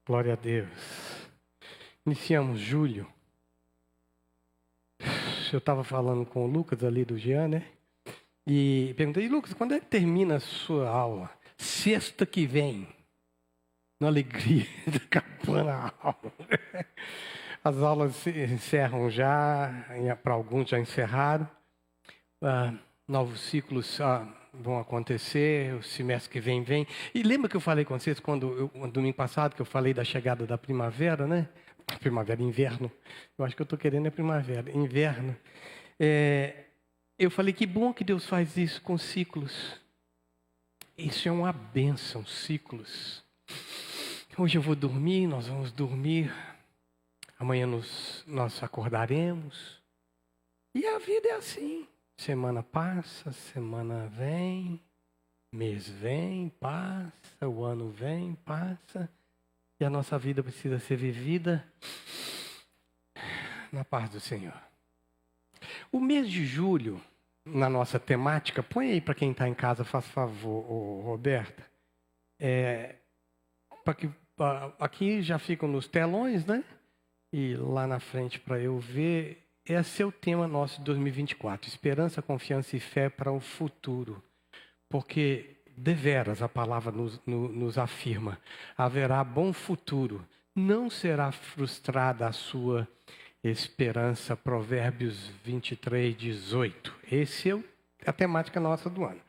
Glória a Deus. Iniciamos julho. Eu estava falando com o Lucas ali do Jean, né? E perguntei, Lucas, quando é que termina a sua aula? Sexta que vem. Na alegria, acabando a aula. As aulas se encerram já, para alguns já encerraram. Novos ciclos vão acontecer, o semestre que vem. E lembra que eu falei com vocês no domingo passado, que eu falei da chegada da primavera, né? Primavera, inverno. Eu acho que eu estou querendo primavera, inverno. Eu falei que bom que Deus faz isso com ciclos. Isso é uma bênção, ciclos. Hoje eu vou dormir, nós vamos dormir. Amanhã nós acordaremos. E a vida é assim. Semana passa, semana vem, mês vem, passa, o ano vem, passa. E a nossa vida precisa ser vivida na paz do Senhor. O mês de julho, na nossa temática, põe aí para quem está em casa, faz favor, Roberta. Aqui já ficam nos telões, né? E lá na frente para eu ver. Esse é o tema nosso de 2024, esperança, confiança e fé para o futuro. Porque, deveras, a palavra nos afirma, haverá bom futuro, não será frustrada a sua esperança, Provérbios 23, 18. Essa é a temática nossa do ano.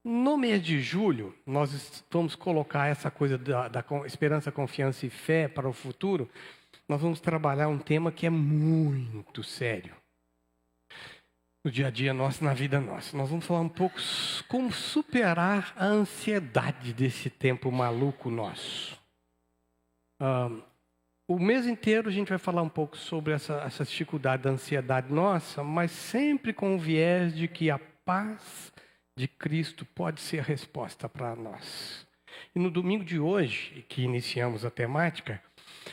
No mês de julho, nós vamos colocar essa coisa da esperança, confiança e fé para o futuro. Nós vamos trabalhar um tema que é muito sério. No dia a dia nosso, na vida nossa. Nós vamos falar um pouco como superar a ansiedade desse tempo maluco nosso. O mês inteiro a gente vai falar um pouco sobre essa dificuldade da ansiedade nossa, mas sempre com o viés de que a paz de Cristo pode ser a resposta para nós. E no domingo de hoje, que iniciamos a temática,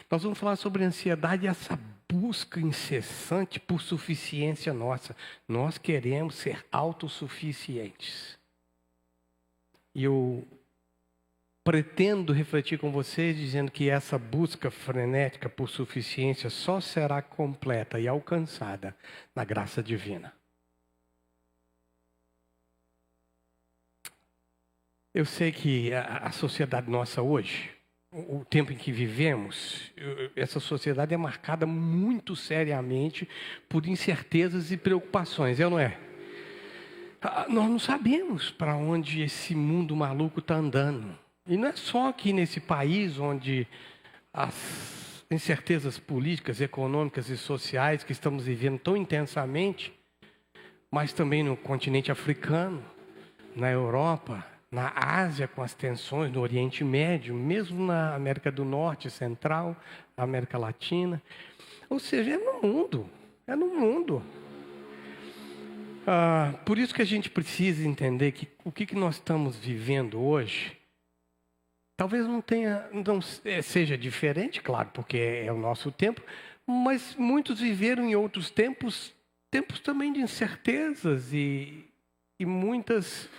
nós vamos falar sobre a ansiedade e essa busca incessante por suficiência nossa. Nós queremos ser autossuficientes. E eu pretendo refletir com vocês dizendo que essa busca frenética por suficiência só será completa e alcançada na graça divina. Eu sei que a sociedade nossa hoje, o tempo em que vivemos, essa sociedade é marcada muito seriamente por incertezas e preocupações, não é? Nós não sabemos para onde esse mundo maluco está andando. E não é só aqui nesse país onde as incertezas políticas, econômicas e sociais que estamos vivendo tão intensamente, mas também no continente africano, na Europa, na Ásia, com as tensões no Oriente Médio, mesmo na América do Norte, Central, América Latina. Ou seja, é no mundo. Por isso que a gente precisa entender que o que nós estamos vivendo hoje, talvez não seja diferente, claro, porque é o nosso tempo, mas muitos viveram em outros tempos também de incertezas e muitas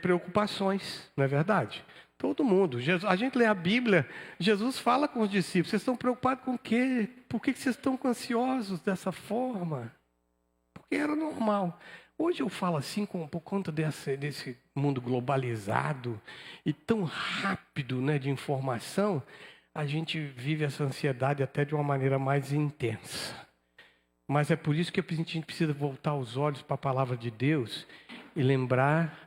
preocupações, não é verdade? Todo mundo. A gente lê a Bíblia, Jesus fala com os discípulos, vocês estão preocupados com o quê? Por que vocês estão ansiosos dessa forma? Porque era normal. Hoje eu falo assim por conta desse mundo globalizado e tão rápido, né, de informação, a gente vive essa ansiedade até de uma maneira mais intensa. Mas é por isso que a gente precisa voltar os olhos para a palavra de Deus e lembrar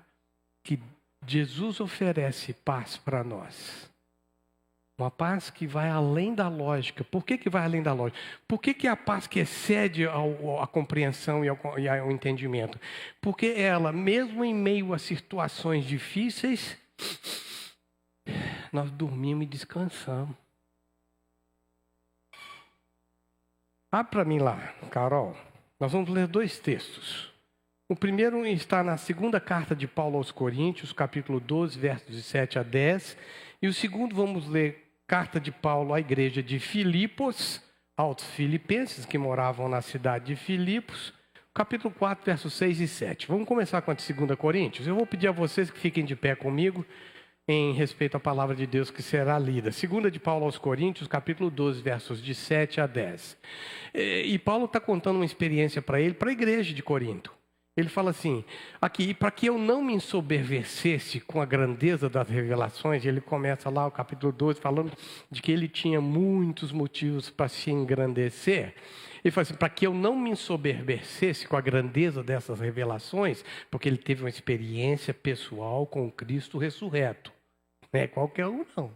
que Jesus oferece paz para nós. Uma paz que vai além da lógica. Por que vai além da lógica? Por que a paz que excede a compreensão e ao entendimento? Porque ela, mesmo em meio a situações difíceis, nós dormimos e descansamos. Abre para mim lá, Carol. Nós vamos ler 2 textos. O primeiro está na segunda carta de Paulo aos Coríntios, capítulo 12, versos de 7 a 10. E o segundo vamos ler carta de Paulo à igreja de Filipos, aos filipenses que moravam na cidade de Filipos, capítulo 4, versos 6 e 7. Vamos começar com a de 2 Coríntios. Eu vou pedir a vocês que fiquem de pé comigo em respeito à palavra de Deus que será lida. Segunda de Paulo aos Coríntios, capítulo 12, versos de 7 a 10. E Paulo está contando uma experiência para ele, para a igreja de Corinto. Ele fala assim, aqui, para que eu não me ensoberbecesse com a grandeza das revelações, ele começa lá o capítulo 12 falando de que ele tinha muitos motivos para se engrandecer. Ele fala assim, para que eu não me ensoberbecesse com a grandeza dessas revelações, porque ele teve uma experiência pessoal com Cristo ressurreto. Não é qualquer um, não.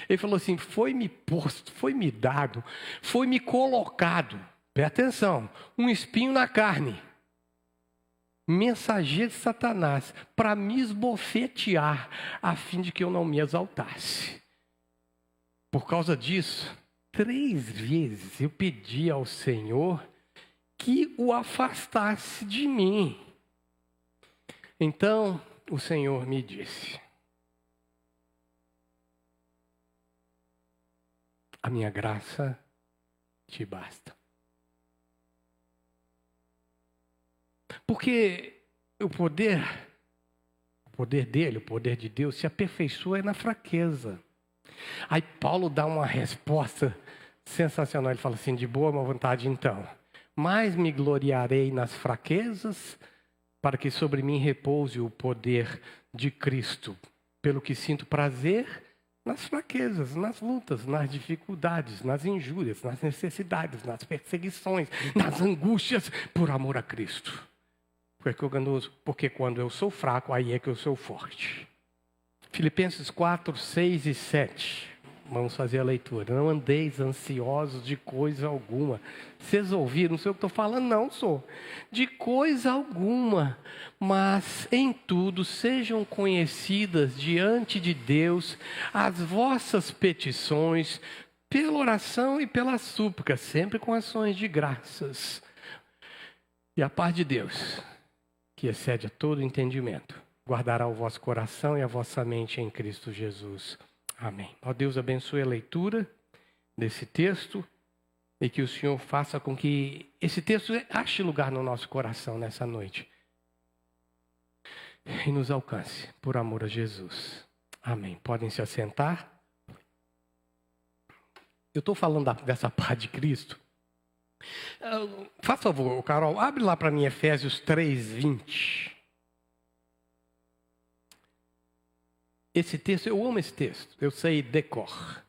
Ele falou assim, foi-me posto, foi-me dado, foi-me colocado, presta atenção, um espinho na carne. Mensageiro de Satanás, para me esbofetear, a fim de que eu não me exaltasse. Por causa disso, 3 vezes eu pedi ao Senhor que o afastasse de mim. Então, o Senhor me disse, a minha graça te basta. Porque o poder dele, o poder de Deus, se aperfeiçoa na fraqueza. Aí Paulo dá uma resposta sensacional. Ele fala assim, de boa vontade então. Mas me gloriarei nas fraquezas, para que sobre mim repouse o poder de Cristo. Pelo que sinto prazer nas fraquezas, nas lutas, nas dificuldades, nas injúrias, nas necessidades, nas perseguições, nas angústias, por amor a Cristo. Porque quando eu sou fraco, aí é que eu sou forte. Filipenses 4, 6 e 7. Vamos fazer a leitura. Não andeis ansiosos de coisa alguma. Vocês ouviram? Não sei o que estou falando, não sou. De coisa alguma. Mas em tudo sejam conhecidas diante de Deus as vossas petições, pela oração e pela súplica, sempre com ações de graças. E a paz de Deus, que excede a todo entendimento, guardará o vosso coração e a vossa mente em Cristo Jesus. Amém. Ó Deus, abençoe a leitura desse texto e que o Senhor faça com que esse texto ache lugar no nosso coração nessa noite e nos alcance por amor a Jesus. Amém. Podem se assentar. Eu estou falando dessa paz de Cristo. Faz favor, Carol, abre lá para mim Efésios 3:20. Esse texto, eu amo esse texto, eu sei decor.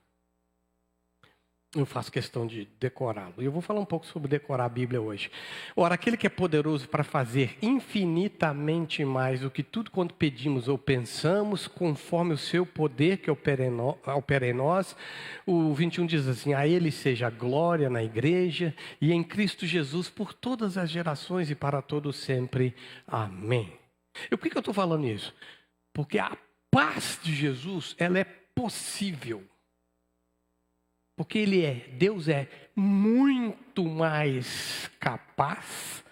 Eu faço questão de decorá-lo. E eu vou falar um pouco sobre decorar a Bíblia hoje. Ora, aquele que é poderoso para fazer infinitamente mais do que tudo quanto pedimos ou pensamos, conforme o seu poder que opera em nós. O 21 diz assim, a ele seja a glória na igreja e em Cristo Jesus por todas as gerações e para todos sempre. Amém. E por que eu estou falando isso? Porque a paz de Jesus, ela é possível. Porque Deus é muito mais capaz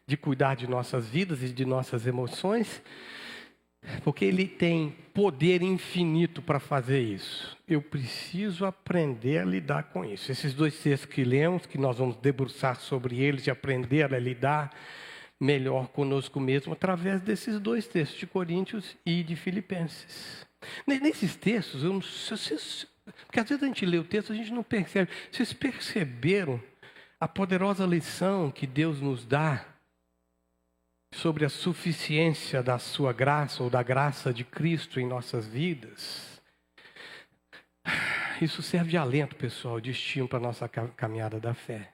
de cuidar de nossas vidas e de nossas emoções, porque Ele tem poder infinito para fazer isso. Eu preciso aprender a lidar com isso. Esses 2 textos que lemos, que nós vamos debruçar sobre eles e aprender a lidar melhor conosco mesmo, através desses 2 textos, de Coríntios e de Filipenses. Nesses textos, porque às vezes a gente lê o texto, a gente não percebe. Vocês perceberam a poderosa lição que Deus nos dá sobre a suficiência da sua graça ou da graça de Cristo em nossas vidas? Isso serve de alento, pessoal, de estímulo para a nossa caminhada da fé.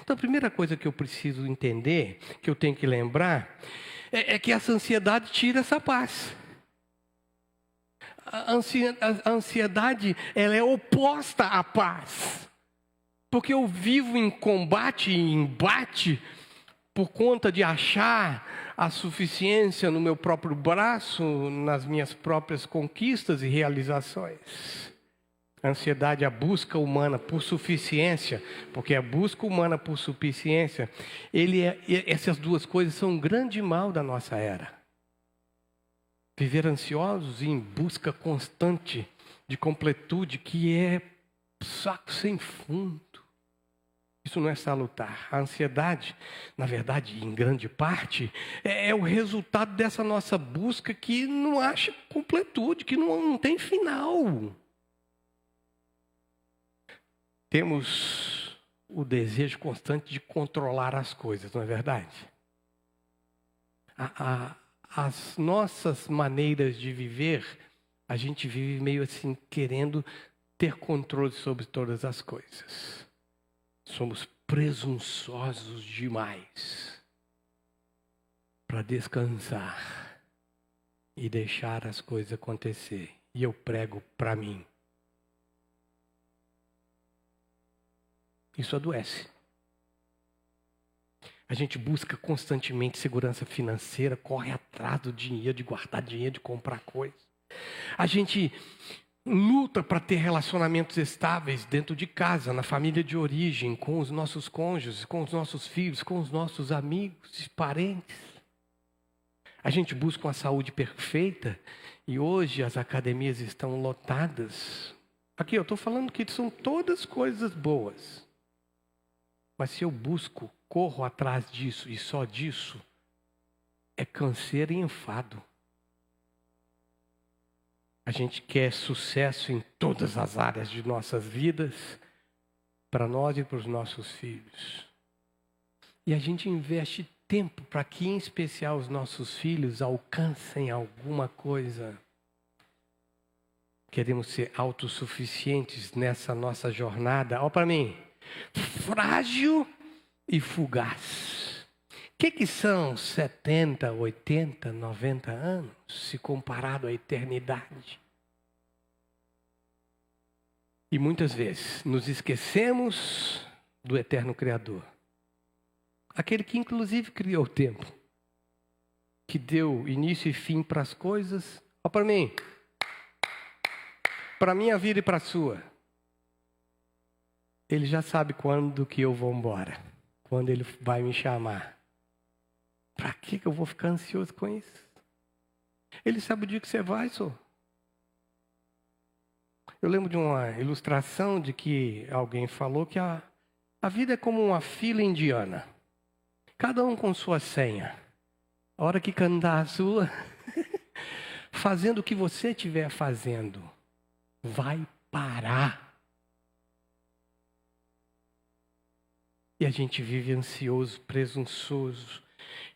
Então a primeira coisa que eu preciso entender, que eu tenho que lembrar, é que essa ansiedade tira essa paz. A ansiedade, ela é oposta à paz. Porque eu vivo em combate e embate por conta de achar a suficiência no meu próprio braço, nas minhas próprias conquistas e realizações. A ansiedade é a busca humana por suficiência, porque a busca humana por suficiência, essas 2 coisas são um grande mal da nossa era. Viver ansiosos e em busca constante de completude, que é saco sem fundo. Isso não é salutar. A ansiedade, na verdade, em grande parte, é o resultado dessa nossa busca que não acha completude, que não tem final. Temos o desejo constante de controlar as coisas, não é verdade? As nossas maneiras de viver, a gente vive meio assim, querendo ter controle sobre todas as coisas. Somos presunçosos demais para descansar e deixar as coisas acontecer. E eu prego para mim. Isso adoece. A gente busca constantemente segurança financeira, corre atrás do dinheiro, de guardar dinheiro, de comprar coisas. A gente luta para ter relacionamentos estáveis dentro de casa, na família de origem, com os nossos cônjuges, com os nossos filhos, com os nossos amigos e parentes. A gente busca uma saúde perfeita e hoje as academias estão lotadas. Aqui eu estou falando que são todas coisas boas. Mas se eu busco, corro atrás disso e só disso, é canseiro e enfado. A gente quer sucesso em todas as áreas de nossas vidas, para nós e para os nossos filhos. E a gente investe tempo para que, em especial, os nossos filhos alcancem alguma coisa. Queremos ser autossuficientes nessa nossa jornada. Olha para mim. Frágil e fugaz. O que são 70, 80, 90 anos, se comparado à eternidade? E muitas vezes nos esquecemos do eterno Criador. Aquele que inclusive criou o tempo. Que deu início e fim para as coisas. Olha para mim. Para a minha vida e para a sua. Ele já sabe quando que eu vou embora. Quando ele vai me chamar. Para que eu vou ficar ansioso com isso? Ele sabe o dia que você vai, só. Eu lembro de uma ilustração de que alguém falou que a vida é como uma fila indiana. Cada um com sua senha. A hora que cantar a sua, fazendo o que você estiver fazendo, vai parar. E a gente vive ansioso, presunçoso.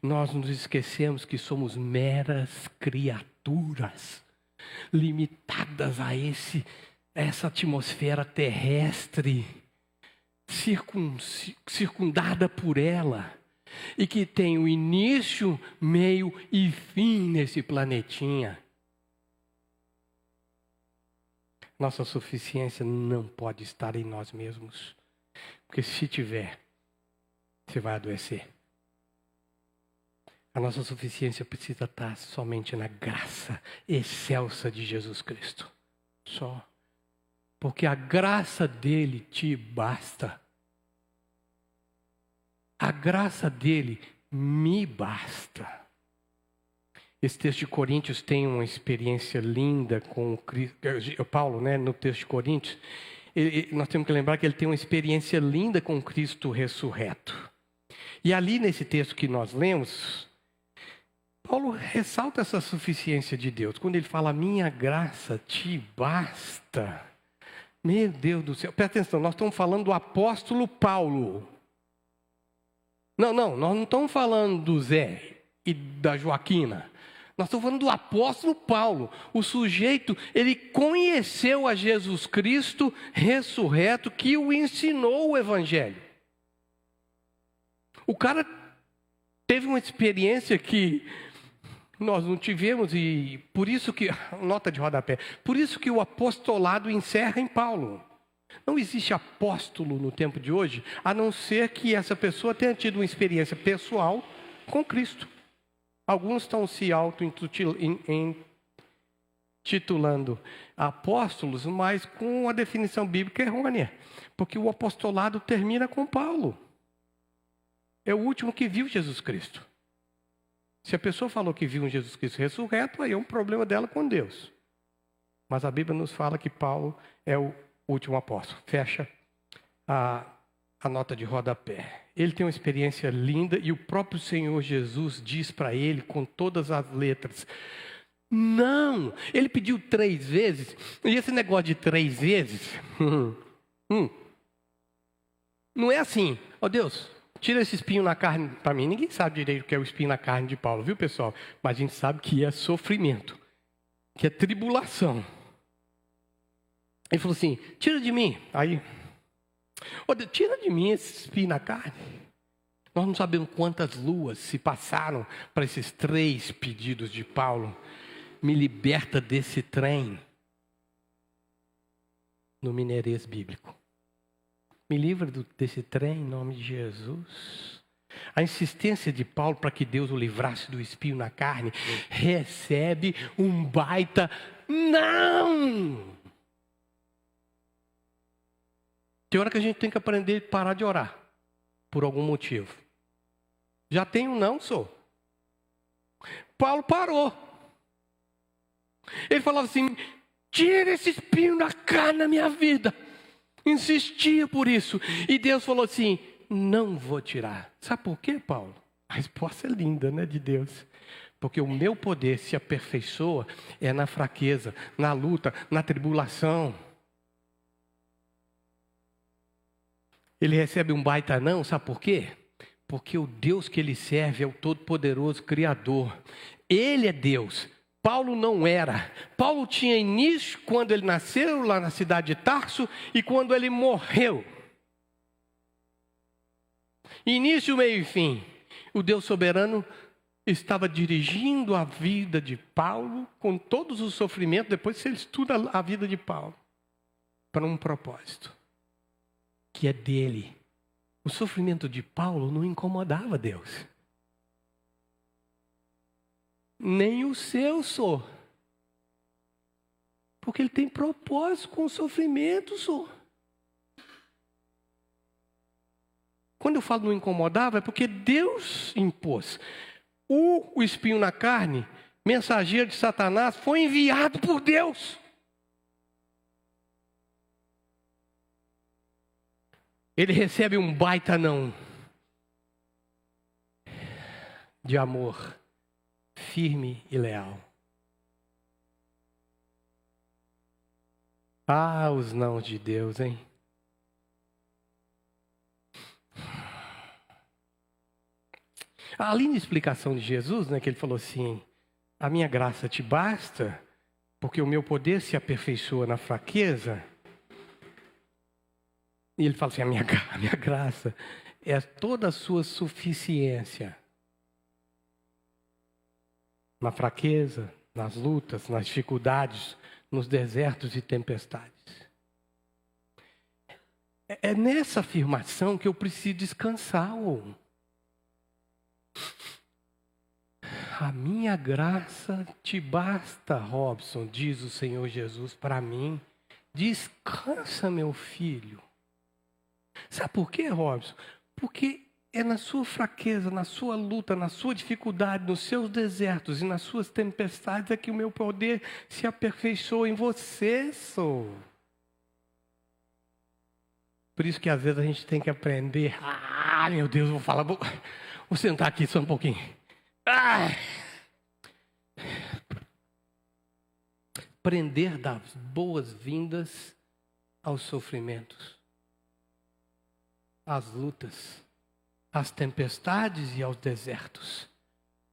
Nós nos esquecemos que somos meras criaturas, limitadas a essa atmosfera terrestre, circundada por ela, e que tem o início, meio e fim nesse planetinha. Nossa suficiência não pode estar em nós mesmos, porque se tiver, você vai adoecer. A nossa suficiência precisa estar somente na graça excelsa de Jesus Cristo. Só. Porque a graça dele te basta. A graça dele me basta. Esse texto de Coríntios tem uma experiência linda com Cristo. Paulo, no texto de Coríntios, nós temos que lembrar que ele tem uma experiência linda com Cristo ressurreto. E ali nesse texto que nós lemos, Paulo ressalta essa suficiência de Deus. Quando ele fala, minha graça te basta. Meu Deus do céu, presta atenção, nós estamos falando do apóstolo Paulo. Não, nós não estamos falando do Zé e da Joaquina. Nós estamos falando do apóstolo Paulo. O sujeito, ele conheceu a Jesus Cristo ressurreto, que o ensinou o evangelho. O cara teve uma experiência que nós não tivemos, e por isso que, nota de rodapé, por isso que o apostolado encerra em Paulo. Não existe apóstolo no tempo de hoje, a não ser que essa pessoa tenha tido uma experiência pessoal com Cristo. Alguns estão se auto-intitulando apóstolos, mas com a definição bíblica errônea, porque o apostolado termina com Paulo. É o último que viu Jesus Cristo. Se a pessoa falou que viu um Jesus Cristo ressurreto, aí é um problema dela com Deus. Mas a Bíblia nos fala que Paulo é o último apóstolo. Fecha a nota de rodapé. Ele tem uma experiência linda e o próprio Senhor Jesus diz para ele com todas as letras: não! Ele pediu 3 vezes, e esse negócio de 3 vezes, não é assim, ó Deus, tira esse espinho na carne para mim. Ninguém sabe direito o que é o espinho na carne de Paulo, viu pessoal? Mas a gente sabe que é sofrimento, que é tribulação. Ele falou assim: tira de mim. Aí, ó Deus, tira de mim esse espinho na carne. Nós não sabemos quantas luas se passaram para esses 3 pedidos de Paulo. Me liberta desse trem. No mineirês bíblico. Me livra desse trem em nome de Jesus. A insistência de Paulo para que Deus o livrasse do espinho na carne recebe um baita não. Tem hora que a gente tem que aprender a parar de orar por algum motivo. Já tem um não, sou. Paulo parou. Ele falava assim: tira esse espinho da carne na minha vida. Insistia por isso. E Deus falou assim: não vou tirar. Sabe por quê, Paulo? A resposta é linda, né, de Deus. Porque o meu poder se aperfeiçoa é na fraqueza, na luta, na tribulação. Ele recebe um baita não, sabe por quê? Porque o Deus que ele serve é o Todo-Poderoso Criador. Ele é Deus. Paulo não era. Paulo tinha início quando ele nasceu lá na cidade de Tarso e quando ele morreu. Início, meio e fim. O Deus soberano estava dirigindo a vida de Paulo com todos os sofrimentos. Depois você estuda a vida de Paulo para um propósito, que é dele. O sofrimento de Paulo não incomodava Deus. Nem o seu sou. Porque ele tem propósito com o sofrimento, sou. Quando eu falo não incomodava, é porque Deus impôs. O espinho na carne, mensageiro de Satanás, foi enviado por Deus. Ele recebe um baita não de amor firme e leal. Ah, os nãos de Deus, hein? A linda explicação de Jesus, né, que ele falou assim: a minha graça te basta, porque o meu poder se aperfeiçoa na fraqueza. E ele fala assim: a minha graça é toda a sua suficiência. Na fraqueza, nas lutas, nas dificuldades, nos desertos e tempestades. É nessa afirmação que eu preciso descansar. A minha graça te basta, Robson, diz o Senhor Jesus para mim. Descansa, meu filho. Sabe por quê, Robson? Porque é na sua fraqueza, na sua luta, na sua dificuldade, nos seus desertos e nas suas tempestades é que o meu poder se aperfeiçoa em você, sou. Por isso que às vezes a gente tem que aprender. Ah, meu Deus, vou sentar aqui só um pouquinho. Aprender das boas-vindas aos sofrimentos, às lutas, às tempestades e aos desertos.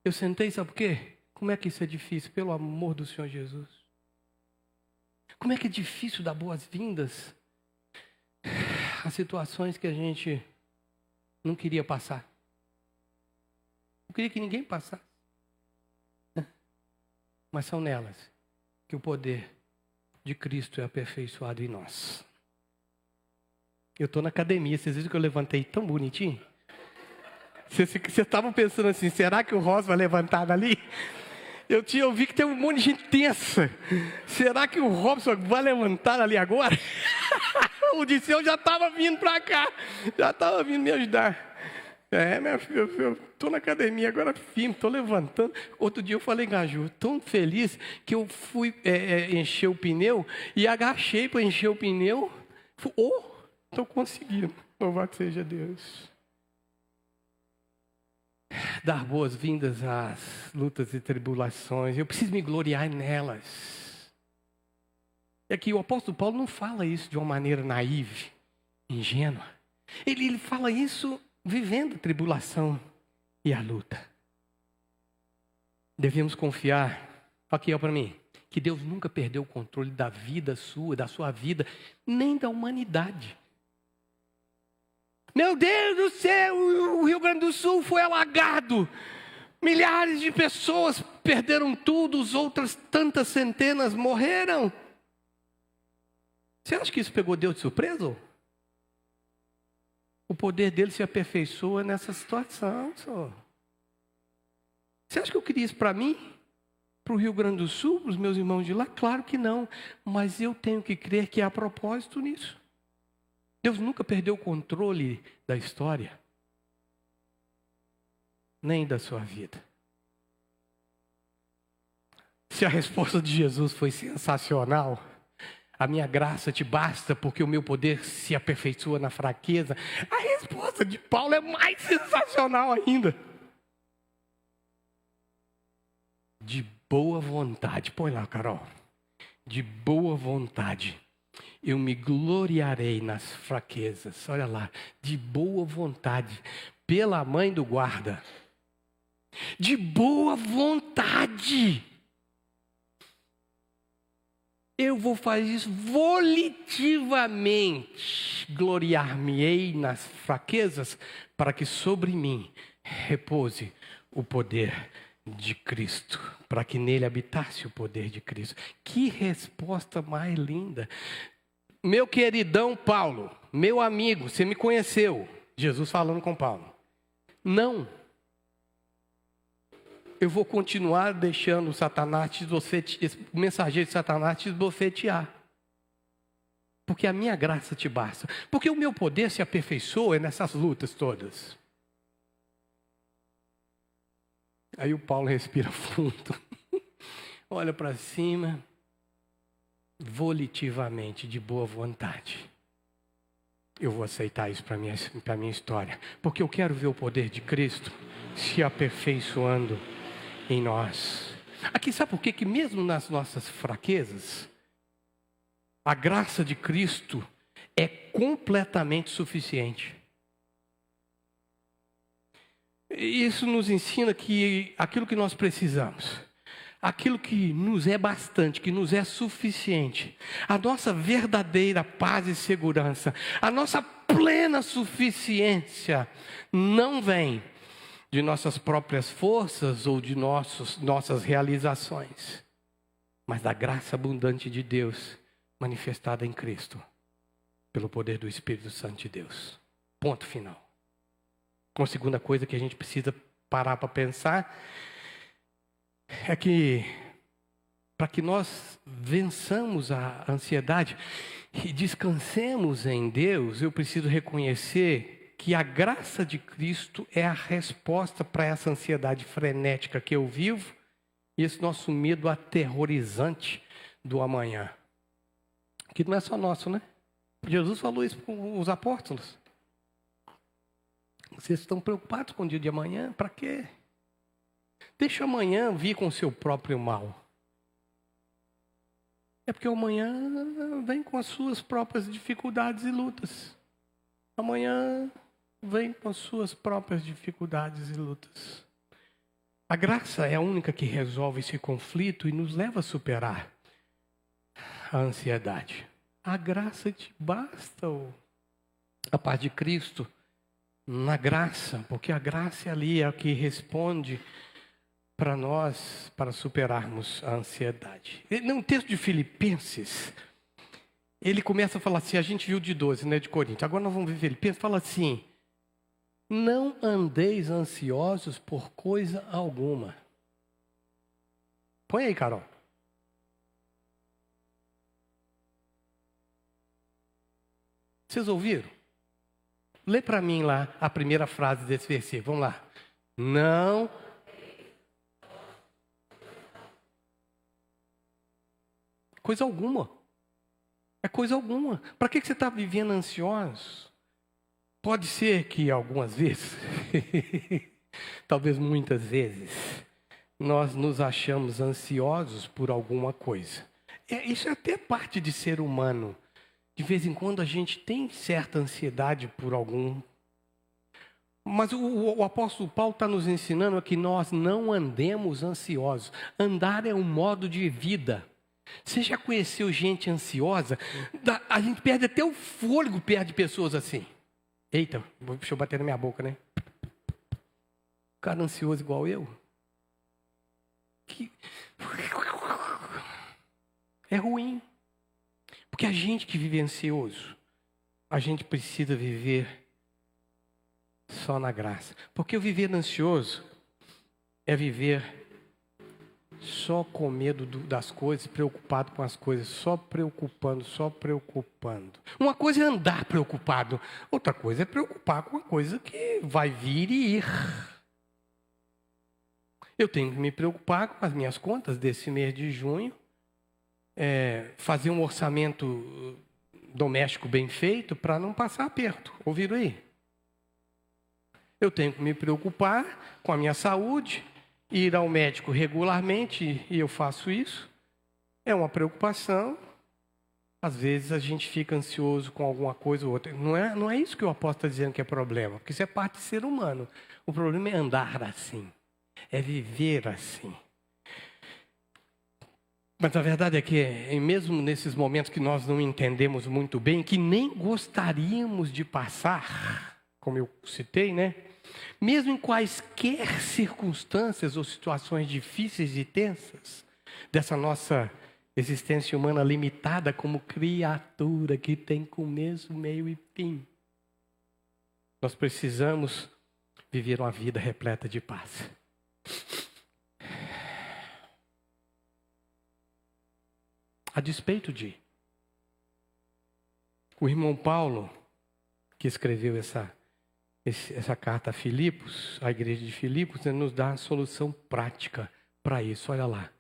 Eu sentei, sabe por quê? Como é que isso é difícil? Pelo amor do Senhor Jesus. Como é que é difícil dar boas-vindas às situações que a gente não queria passar. Não queria que ninguém passasse. Mas são nelas que o poder de Cristo é aperfeiçoado em nós. Eu estou na academia, vocês viram que eu levantei tão bonitinho? Vocês estavam pensando assim, será que o Rosa vai levantar dali? Eu vi que tem um monte de gente tensa. Será que o Robson vai levantar ali agora? O Disseu já estava vindo para cá. Já estava vindo me ajudar. Minha filha, eu estou na academia agora firme, estou levantando. Outro dia eu falei, Gaju, tão feliz que eu fui encher o pneu e agachei para encher o pneu. Estou conseguindo. Louvado seja Deus. Dar boas-vindas às lutas e tribulações. Eu preciso me gloriar nelas. E aqui o apóstolo Paulo não fala isso de uma maneira naive, ingênua. Ele fala isso vivendo a tribulação e a luta. Devemos confiar, aqui ó para mim, que Deus nunca perdeu o controle da vida sua, da sua vida, nem da humanidade. Meu Deus do céu, o Rio Grande do Sul foi alagado. Milhares de pessoas perderam tudo, outras tantas centenas morreram. Você acha que isso pegou Deus de surpresa? O poder dele se aperfeiçoa nessa situação, senhor. Você acha que eu queria isso para mim? Para o Rio Grande do Sul, para os meus irmãos de lá? Claro que não. Mas eu tenho que crer que há propósito nisso. Deus nunca perdeu o controle da história, nem da sua vida. Se a resposta de Jesus foi sensacional, a minha graça te basta porque o meu poder se aperfeiçoa na fraqueza, a resposta de Paulo é mais sensacional ainda. De boa vontade, põe lá, Carol. De boa vontade. Eu me gloriarei nas fraquezas. Olha lá, de boa vontade, pela mãe do guarda. De boa vontade. Eu vou fazer isso volitivamente. Gloriar-me-ei nas fraquezas, para que sobre mim repouse o poder de Cristo, para que nele habitasse o poder de Cristo. Que resposta mais linda. Meu queridão Paulo, meu amigo, você me conheceu. Jesus falando com Paulo. Não. Eu vou continuar deixando o Satanás o mensageiro de Satanás te esbofetear. Porque a minha graça te basta. Porque o meu poder se aperfeiçoa nessas lutas todas. Aí o Paulo respira fundo. Olha para cima. Volitivamente, de boa vontade. Eu vou aceitar isso para a minha história. Porque eu quero ver o poder de Cristo se aperfeiçoando em nós. Aqui, sabe por quê? Que mesmo nas nossas fraquezas, a graça de Cristo é completamente suficiente. Isso nos ensina que aquilo que nós precisamos, aquilo que nos é bastante, que nos é suficiente, a nossa verdadeira paz e segurança, a nossa plena suficiência não vem de nossas próprias forças ou de nossas realizações, mas da graça abundante de Deus manifestada em Cristo, pelo poder do Espírito Santo de Deus. Ponto final. Uma segunda coisa que a gente precisa parar para pensar é que, para que nós vençamos a ansiedade e descansemos em Deus, eu preciso reconhecer que a graça de Cristo é a resposta para essa ansiedade frenética que eu vivo e esse nosso medo aterrorizante do amanhã. Que não é só nosso, né? Jesus falou isso para os apóstolos. Vocês estão preocupados com o dia de amanhã? Para quê? Deixa amanhã vir com o seu próprio mal. É porque amanhã vem com as suas próprias dificuldades e lutas. Amanhã vem com as suas próprias dificuldades e lutas. A graça é a única que resolve esse conflito e nos leva a superar a ansiedade. A graça te basta, a paz de Cristo na graça, porque a graça ali é a que responde para nós, para superarmos a ansiedade. No texto de Filipenses, ele começa a falar assim, a gente viu de 12, né, de Coríntios. Agora nós vamos ver Filipenses, fala assim, não andeis ansiosos por coisa alguma. Põe aí, Carol. Vocês ouviram? Lê para mim lá a primeira frase desse versículo. Vamos lá. Não. Coisa alguma. É coisa alguma. Para que você está vivendo ansioso? pode ser que algumas vezes, talvez muitas vezes, nós nos achamos ansiosos por alguma coisa. Isso é até parte de ser humano. De vez em quando a gente tem certa ansiedade por algum. Mas o apóstolo Paulo está nos ensinando que nós não andemos ansiosos. Andar é um modo de vida. Você já conheceu gente ansiosa? A gente perde até o fôlego perto de pessoas assim. Eita, deixa eu bater na minha boca, né? Cara ansioso igual eu. É ruim. Porque a gente que vive ansioso, a gente precisa viver só na graça. Porque o viver ansioso é viver só com medo das coisas, preocupado com as coisas, só preocupando. Uma coisa é andar preocupado, outra coisa é preocupar com uma coisa que vai vir e ir. Eu tenho que me preocupar com as minhas contas desse mês de junho, fazer um orçamento doméstico bem feito para não passar aperto. Ouviram aí? Eu tenho que me preocupar com a minha saúde, ir ao médico regularmente, e eu faço isso. É uma preocupação. Às vezes a gente fica ansioso com alguma coisa ou outra. Não é isso que o apóstolo está dizendo que é problema, porque isso é parte de ser humano. O problema é andar assim, é viver assim. Mas a verdade é que, mesmo nesses momentos que nós não entendemos muito bem, que nem gostaríamos de passar, como eu citei, né? Mesmo em quaisquer circunstâncias ou situações difíceis e tensas dessa nossa existência humana limitada como criatura que tem começo, meio e fim, nós precisamos viver uma vida repleta de paz. A despeito de o irmão Paulo, que escreveu essa carta a Filipos, a igreja de Filipos, nos dá a solução prática para isso. Olha lá.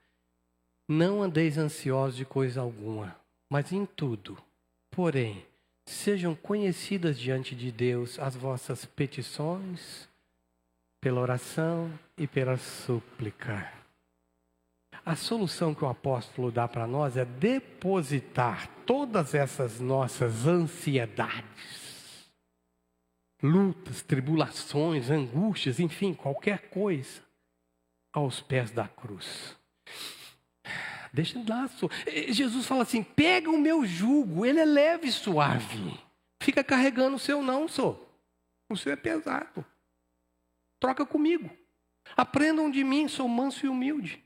Não andeis ansiosos de coisa alguma, mas em tudo, porém, sejam conhecidas diante de Deus as vossas petições, pela oração e pela súplica. A solução que o apóstolo dá para nós é depositar todas essas nossas ansiedades, lutas, tribulações, angústias, enfim, qualquer coisa, aos pés da cruz. Deixa lá. Jesus fala assim: pega o meu jugo, ele é leve e suave. Fica carregando o seu não, o seu é pesado. Troca comigo. Aprendam de mim, sou manso e humilde.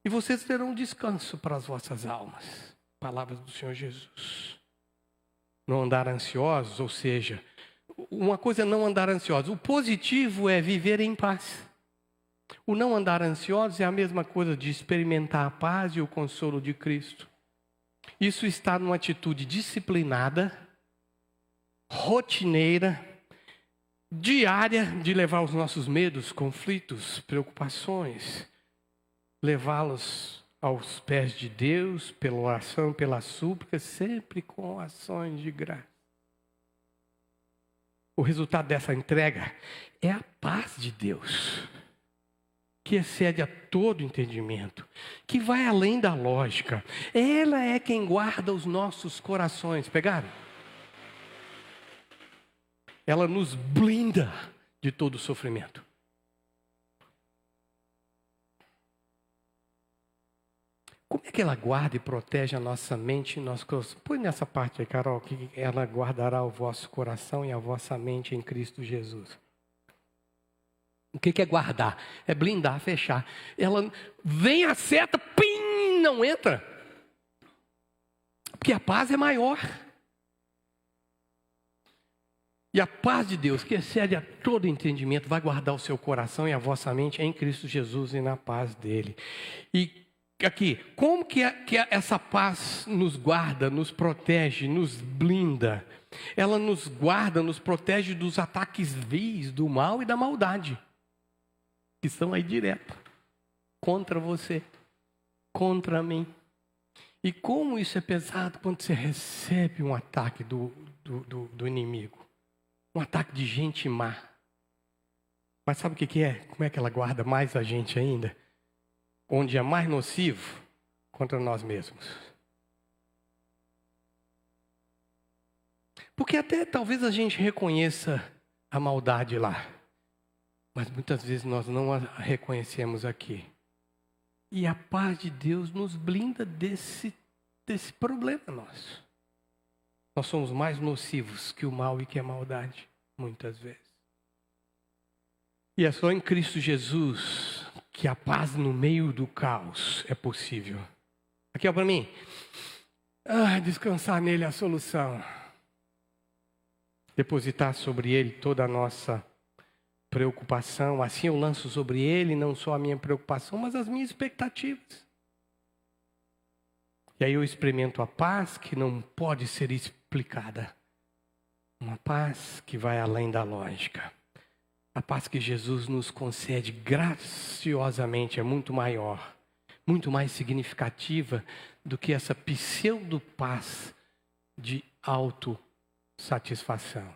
E vocês terão descanso para as vossas almas. Palavras do Senhor Jesus. Não andar ansiosos, ou seja, uma coisa é não andar ansiosos. O positivo é viver em paz. O não andar ansiosos é a mesma coisa de experimentar a paz e o consolo de Cristo. Isso está numa atitude disciplinada, rotineira, diária, de levar os nossos medos, conflitos, preocupações, levá-los aos pés de Deus, pela oração, pela súplica, sempre com ações de graça. O resultado dessa entrega é a paz de Deus, que excede a todo entendimento, que vai além da lógica. Ela é quem guarda os nossos corações. Pegaram? Ela nos blinda de todo sofrimento. Como é que ela guarda e protege a nossa mente e nosso coração? Põe nessa parte aí, Carol, que ela guardará o vosso coração e a vossa mente em Cristo Jesus. O que é guardar? É blindar, fechar. Ela vem a seta, pim, não entra. Porque a paz é maior. E a paz de Deus, que excede a todo entendimento, vai guardar o seu coração e a vossa mente em Cristo Jesus e na paz dele. E aqui, como que essa paz nos guarda, nos protege, nos blinda? Ela nos guarda, nos protege dos ataques vis do mal e da maldade, que estão aí direto, contra você, contra mim. E como isso é pesado quando você recebe um ataque do inimigo. um ataque de gente má. Mas sabe o que é? Como é que ela guarda mais a gente ainda? Onde é mais nocivo contra nós mesmos. Porque até talvez a gente reconheça a maldade lá. Mas muitas vezes nós não a reconhecemos aqui. E a paz de Deus nos blinda desse problema nosso. Nós somos mais nocivos que o mal e que a maldade, muitas vezes. E é só em Cristo Jesus que a paz no meio do caos é possível. Aqui, ó, para mim. Descansar nele é a solução. Depositar sobre ele toda a nossa preocupação. Assim eu lanço sobre ele não só a minha preocupação, mas as minhas expectativas. E aí eu experimento a paz que não pode ser explicada. Uma paz que vai além da lógica. A paz que Jesus nos concede graciosamente é muito maior, muito mais significativa do que essa pseudo-paz de autossatisfação.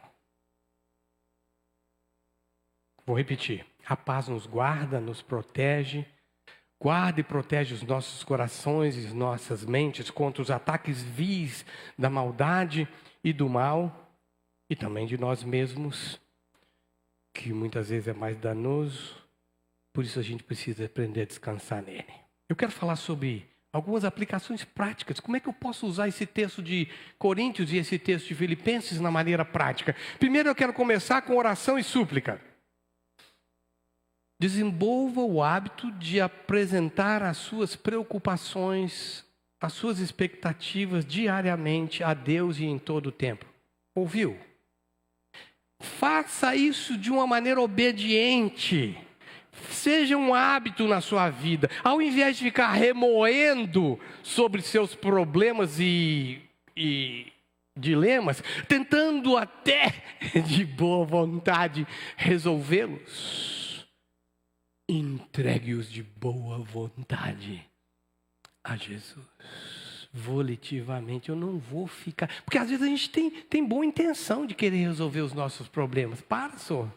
Vou repetir. A paz nos guarda, nos protege. Guarda e protege os nossos corações e nossas mentes contra os ataques vis da maldade e do mal. E também de nós mesmos, que muitas vezes é mais danoso. Por isso a gente precisa aprender a descansar nele. Eu quero falar sobre algumas aplicações práticas. Como é que eu posso usar esse texto de Coríntios e esse texto de Filipenses na maneira prática? Primeiro eu quero começar com oração e súplica. Desenvolva o hábito de apresentar as suas preocupações, as suas expectativas diariamente a Deus e em todo o tempo. Ouviu? Faça isso de uma maneira obediente. Seja um hábito na sua vida. Ao invés de ficar remoendo sobre seus problemas e dilemas, tentando até de boa vontade resolvê-los, entregue-os de boa vontade a Jesus. Volitivamente, eu não vou ficar... Porque às vezes a gente tem boa intenção de querer resolver os nossos problemas. Para só.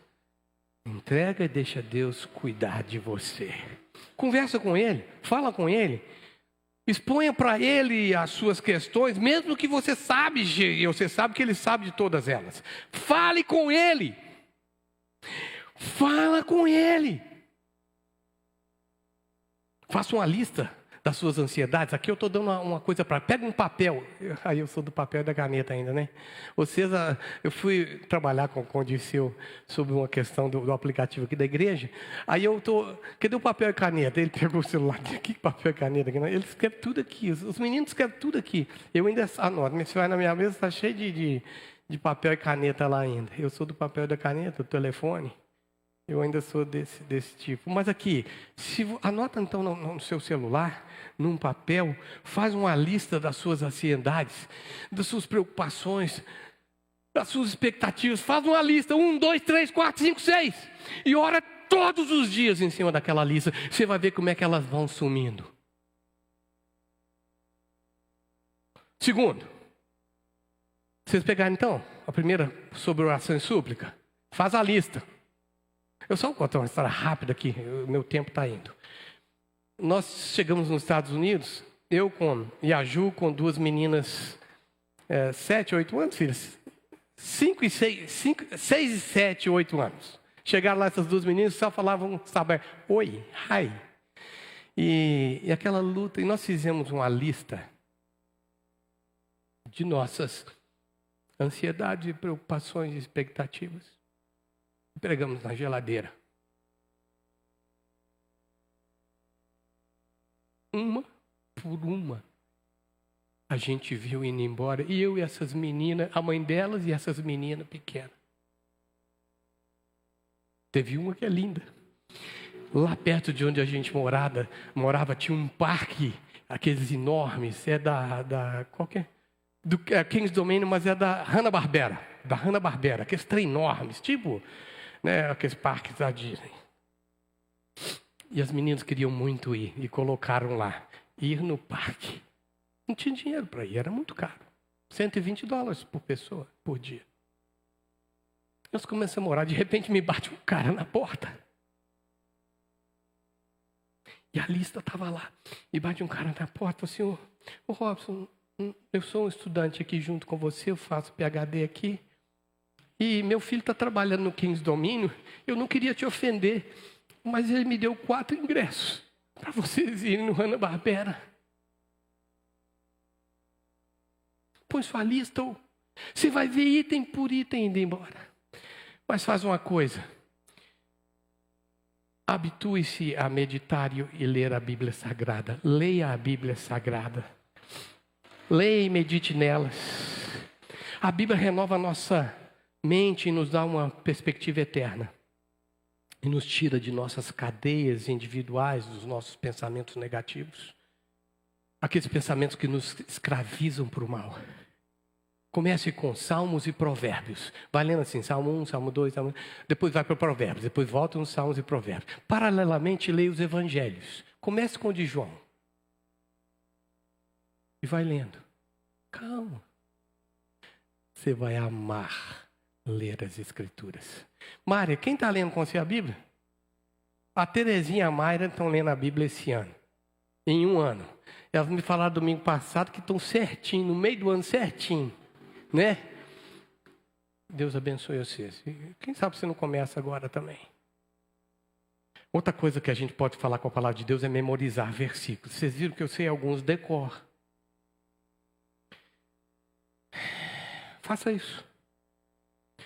Entrega e deixa Deus cuidar de você. Conversa com Ele, fala com Ele. Exponha para Ele as suas questões, mesmo que você sabe que Ele sabe de todas elas. Fale com Ele. Fala com Ele. Faça uma lista das suas ansiedades. Aqui eu estou dando uma coisa para... Pega um papel. Aí eu sou do papel e da caneta ainda, né? Eu fui trabalhar com o Disseu sobre uma questão do aplicativo aqui da igreja. Aí eu estou... Cadê o papel e caneta? Ele pegou o celular. Que papel e caneta? Ele escreve tudo aqui. Os meninos escrevem tudo aqui. Eu ainda anoto. Mas se vai na minha mesa, está cheio de papel e caneta lá ainda. Eu sou do papel e da caneta, do telefone. Eu ainda sou desse tipo. Mas aqui, anota então no seu celular, num papel, faz uma lista das suas ansiedades, das suas preocupações, das suas expectativas. Faz uma lista, 1, 2, 3, 4, 5, 6. E ora todos os dias em cima daquela lista. Você vai ver como é que elas vão sumindo. Segundo, vocês pegaram então a primeira sobre oração e súplica? Faz a lista. Eu só vou contar uma história rápida aqui, o meu tempo está indo. Nós chegamos nos Estados Unidos, eu e a Ju com duas meninas, 7, 8 anos, filhas? 6 e 7, 8 anos. Chegaram lá essas duas meninas, só falavam, sabe, oi, hi. E aquela luta, e nós fizemos uma lista de nossas ansiedades, preocupações e expectativas. Pregamos na geladeira. Uma por uma. A gente viu indo embora. E eu e essas meninas, a mãe delas e essas meninas pequenas. Teve uma que é linda. Lá perto de onde a gente morava tinha um parque, aqueles enormes. É do Kings Dominion, mas é da Hanna-Barbera. Da Hanna-Barbera, aqueles trem enormes, tipo... aqueles parques da Disney. E as meninas queriam muito ir e colocaram lá, ir no parque. Não tinha dinheiro para ir, era muito caro. $120 por pessoa, por dia. Nós começamos a orar, de repente me bate um cara na porta. E a lista estava lá. E bate um cara na porta, assim, ô Robson, eu sou um estudante aqui junto com você, eu faço PhD aqui. E meu filho está trabalhando no Kings Domínio, eu não queria te ofender, mas ele me deu 4 ingressos para vocês irem no Hanna-Barbera. Põe sua lista, você vai ver item por item indo embora. Mas faz uma coisa. Habitue-se a meditar e ler a Bíblia Sagrada. Leia a Bíblia Sagrada. Leia e medite nelas. A Bíblia renova a nossa mente e nos dá uma perspectiva eterna. E nos tira de nossas cadeias individuais, dos nossos pensamentos negativos. Aqueles pensamentos que nos escravizam para o mal. Comece com Salmos e Provérbios. Vai lendo assim, Salmo 1, Salmo 2, Salmo... depois vai para Provérbios, depois volta nos Salmos e Provérbios. Paralelamente, leia os Evangelhos. Comece com o de João. E vai lendo. Calma. Você vai amar ler as Escrituras. Mária, quem está lendo com você a Bíblia? A Terezinha e a Mayra estão lendo a Bíblia esse ano. Em 1 ano. Elas me falaram domingo passado que estão certinho, no meio do ano certinho. Né? Deus abençoe vocês. Quem sabe você não começa agora também. Outra coisa que a gente pode falar com a palavra de Deus é memorizar versículos. Vocês viram que eu sei alguns decor. Faça isso.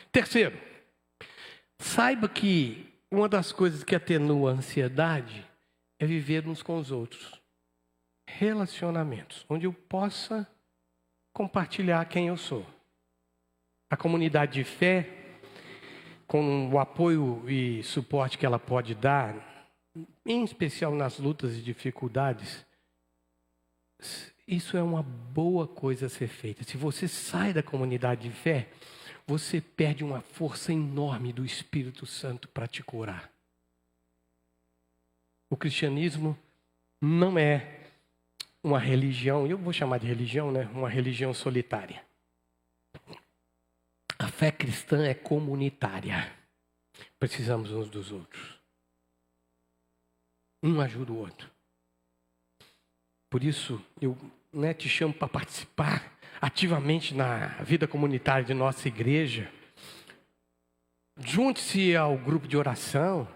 Terceiro, saiba que uma das coisas que atenua a ansiedade é viver uns com os outros. Relacionamentos, onde eu possa compartilhar quem eu sou. A comunidade de fé, com o apoio e suporte que ela pode dar, em especial nas lutas e dificuldades, isso é uma boa coisa a ser feita. Se você sai da comunidade de fé, você perde uma força enorme do Espírito Santo para te curar. O cristianismo não é uma religião, eu vou chamar de religião, né? Uma religião solitária. A fé cristã é comunitária. Precisamos uns dos outros. Um ajuda o outro. Por isso, eu te chamo para participar ativamente na vida comunitária de nossa igreja. Junte-se ao grupo de oração,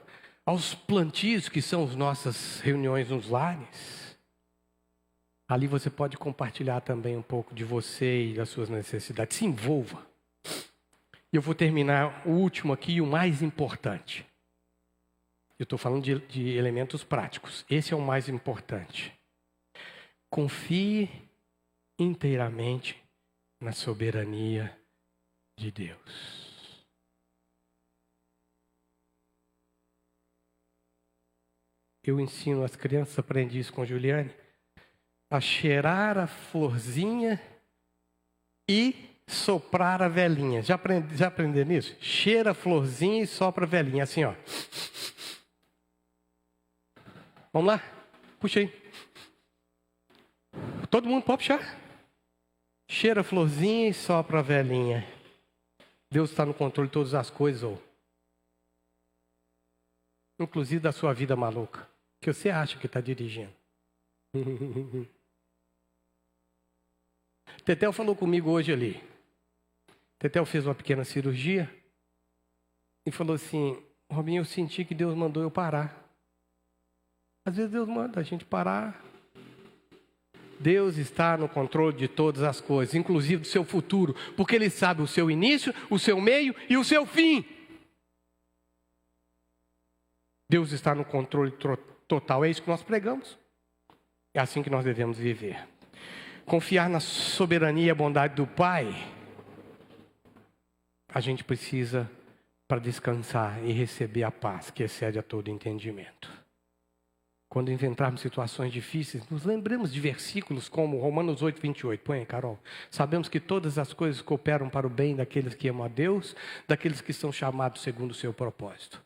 aos plantios que são as nossas reuniões nos lares. Ali você pode compartilhar também um pouco de você e das suas necessidades. Se envolva. E eu vou terminar o último aqui, o mais importante. Eu estou falando de elementos práticos. Esse é o mais importante. Confie inteiramente na soberania de Deus. Eu ensino as crianças, aprendi isso com Juliane, a cheirar a florzinha e soprar a velhinha. Já aprenderam isso? Cheira a florzinha e sopra a velhinha. Assim, ó. Vamos lá? Puxa aí. Todo mundo pode puxar? Cheira a florzinha e sopra a velhinha. Deus está no controle de todas as coisas, ou inclusive da sua vida maluca, que você acha que está dirigindo. Tetel falou comigo hoje ali. Tetel fez uma pequena cirurgia e falou assim: Robinho, eu senti que Deus mandou eu parar. Às vezes Deus manda a gente parar. Deus está no controle de todas as coisas, inclusive do seu futuro, porque Ele sabe o seu início, o seu meio e o seu fim. Deus está no controle total, é isso que nós pregamos. É assim que nós devemos viver. Confiar na soberania e a bondade do Pai, a gente precisa para descansar e receber a paz que excede a todo entendimento. Quando enfrentarmos situações difíceis, nos lembremos de versículos como Romanos 8, 28. Põe aí, Carol. Sabemos que todas as coisas cooperam para o bem daqueles que amam a Deus, daqueles que são chamados segundo o seu propósito.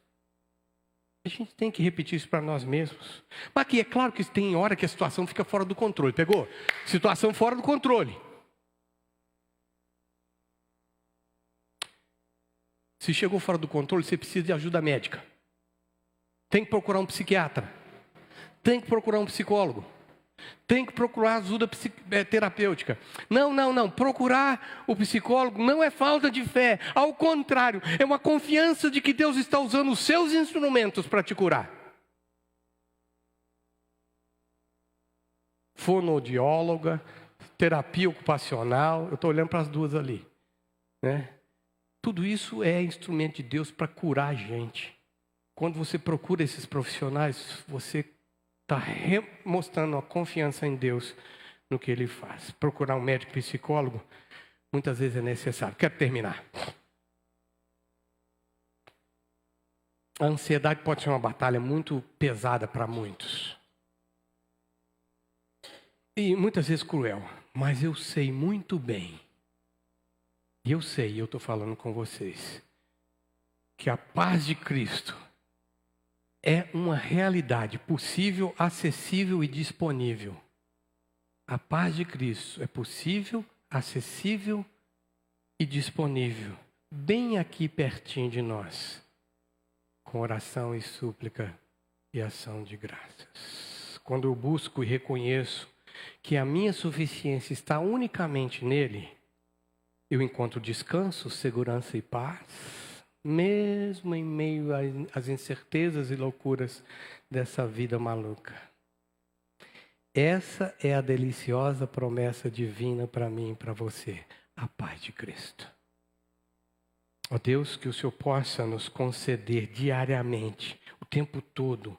A gente tem que repetir isso para nós mesmos. Mas aqui é claro que tem hora que a situação fica fora do controle. Pegou? Situação fora do controle. Se chegou fora do controle, você precisa de ajuda médica. Tem que procurar um psiquiatra. Tem que procurar um psicólogo. Tem que procurar ajuda terapêutica. Não. Procurar o psicólogo não é falta de fé. Ao contrário, é uma confiança de que Deus está usando os seus instrumentos para te curar. Fonoaudióloga, terapia ocupacional. Eu estou olhando para as duas ali, né? Tudo isso é instrumento de Deus para curar a gente. Quando você procura esses profissionais, você está mostrando a confiança em Deus no que Ele faz. Procurar um médico psicólogo, muitas vezes é necessário. Quero terminar. A ansiedade pode ser uma batalha muito pesada para muitos. E muitas vezes cruel. Mas eu sei muito bem, eu estou falando com vocês, que a paz de Cristo é uma realidade possível, acessível e disponível. A paz de Cristo é possível, acessível e disponível. Bem aqui pertinho de nós. Com oração e súplica e ação de graças. Quando eu busco e reconheço que a minha suficiência está unicamente nele, eu encontro descanso, segurança e paz. Mesmo em meio às incertezas e loucuras dessa vida maluca. Essa é a deliciosa promessa divina para mim e para você. A paz de Cristo. Ó Deus, que o Senhor possa nos conceder diariamente, o tempo todo,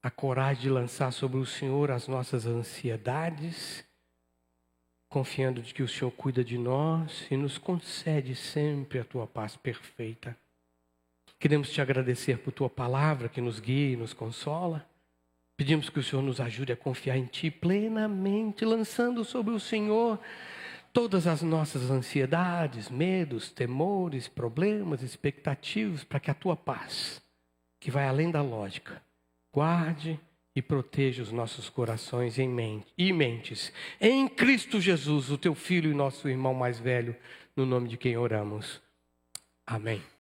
a coragem de lançar sobre o Senhor as nossas ansiedades, confiando de que o Senhor cuida de nós e nos concede sempre a tua paz perfeita. Queremos te agradecer por tua palavra que nos guia e nos consola. Pedimos que o Senhor nos ajude a confiar em ti plenamente, lançando sobre o Senhor todas as nossas ansiedades, medos, temores, problemas, expectativas, para que a tua paz, que vai além da lógica, guarde e proteja os nossos corações e mentes. Em Cristo Jesus, o teu Filho e nosso irmão mais velho, no nome de quem oramos. Amém.